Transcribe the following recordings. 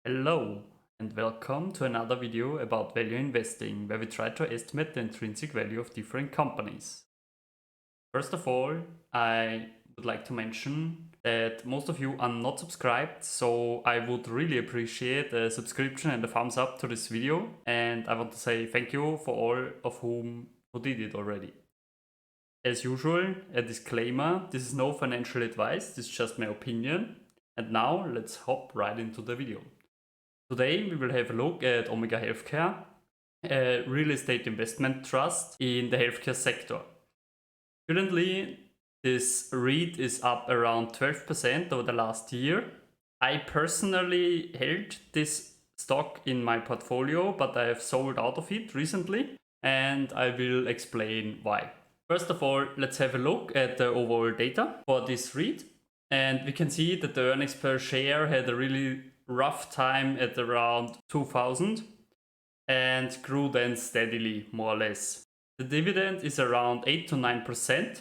Hello and welcome to another video about value investing, where we try to estimate the intrinsic value of different companies. First of all, I would like to mention that most of you are not subscribed, so I would really appreciate a subscription and a thumbs up to this video, and I want to say thank you for all of who did it already. As usual, a disclaimer: this is no financial advice, this is just my opinion. And now let's hop right into the video. Today we will have a look at Omega Healthcare, a real estate investment trust in the healthcare sector. Currently, this REIT is up around 12% over the last year. I personally held this stock in my portfolio, but I have sold out of it recently, and I will explain why. First of all, let's have a look at the overall data for this REIT, and we can see that the earnings per share had a really rough time at around 2000 and grew then steadily, more or less. The dividend is around 8 to 9%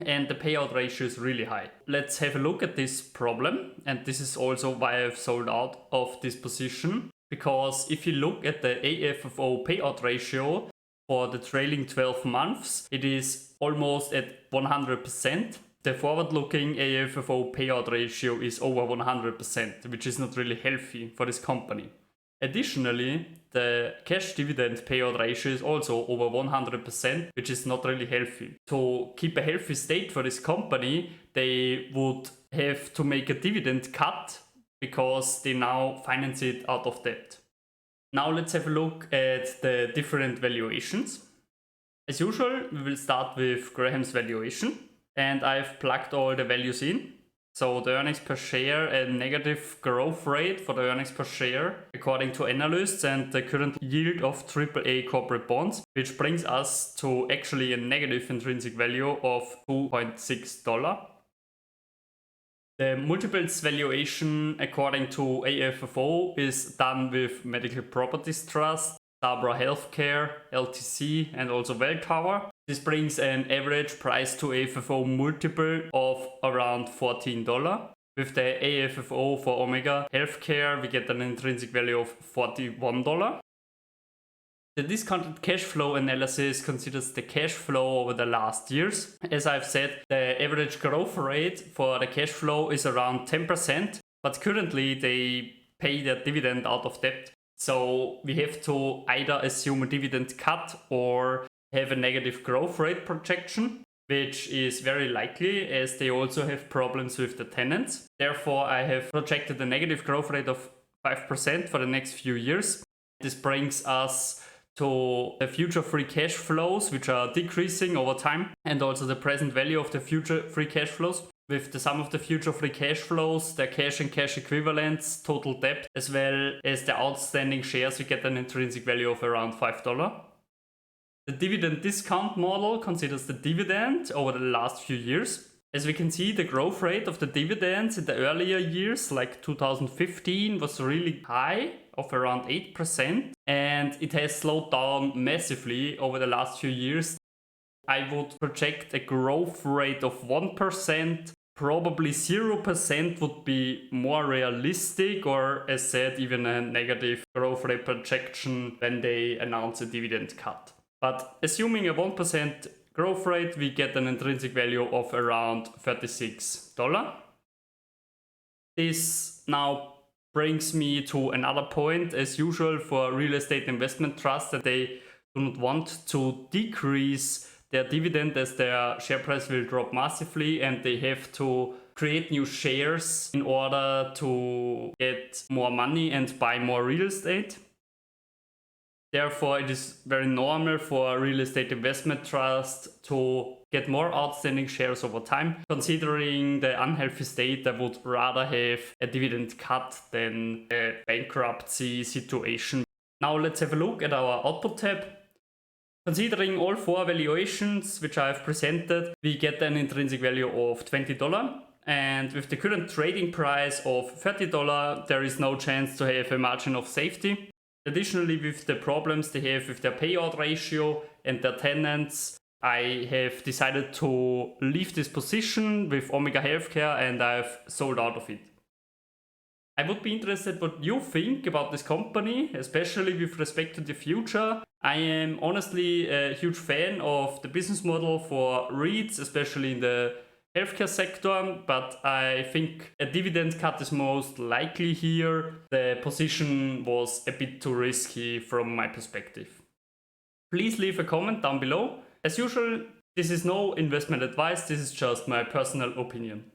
and the payout ratio is really high. Let's have a look at this problem, and this is also why I've sold out of this position, because if you look at the AFFO payout ratio for the trailing 12 months, it is almost at 100%. The forward-looking AFFO payout ratio is over 100%, which is not really healthy for this company. Additionally, the cash dividend payout ratio is also over 100%, which is not really healthy. To keep a healthy state for this company, they would have to make a dividend cut because they now finance it out of debt. Now let's have a look at the different valuations. As usual, we will start with Graham's valuation. And I've plugged all the values in. So the earnings per share, a negative growth rate for the earnings per share according to analysts, and the current yield of AAA corporate bonds, which brings us to actually a negative intrinsic value of $2.6. The multiples valuation according to AFFO is done with Medical Properties Trust, Sabra Healthcare, LTC, and also Welltower. This brings an average price to AFFO multiple of around $14. With the AFFO for Omega Healthcare, we get an intrinsic value of $41. The discounted cash flow analysis considers the cash flow over the last years. As I've said, the average growth rate for the cash flow is around 10%, but currently they pay their dividend out of debt. So we have to either assume a dividend cut or have a negative growth rate projection, which is very likely as they also have problems with the tenants. Therefore, I have projected a negative growth rate of 5% for the next few years. This brings us to the future free cash flows, which are decreasing over time, and also the present value of the future free cash flows. With the sum of the future free cash flows, the cash and cash equivalents, total debt, as well as the outstanding shares, we get an intrinsic value of around $5. The dividend discount model considers the dividend over the last few years. As we can see, the growth rate of the dividends in the earlier years, like 2015, was really high, of around 8%, and it has slowed down massively over the last few years. I would project a growth rate of 1%, probably 0% would be more realistic, or as said, even a negative growth rate projection when they announce a dividend cut. But assuming a 1% growth rate, we get an intrinsic value of around $36. This now brings me to another point, as usual for real estate investment trusts, that they do not want to decrease their dividend as their share price will drop massively, and they have to create new shares in order to get more money and buy more real estate. Therefore, it is very normal for a real estate investment trust to get more outstanding shares over time. Considering the unhealthy state, I would rather have a dividend cut than a bankruptcy situation. Now let's have a look at our output tab. Considering all four valuations which I have presented, we get an intrinsic value of $20. And with the current trading price of $30, there is no chance to have a margin of safety. Additionally, with the problems they have with their payout ratio and their tenants, I have decided to leave this position with Omega Healthcare and I've sold out of it. I would be interested what you think about this company, especially with respect to the future. I am honestly a huge fan of the business model for REITs, especially in the healthcare sector, but I think a dividend cut is most likely here. The position was a bit too risky from my perspective. Please leave a comment down below. As usual, this is no investment advice, this is just my personal opinion.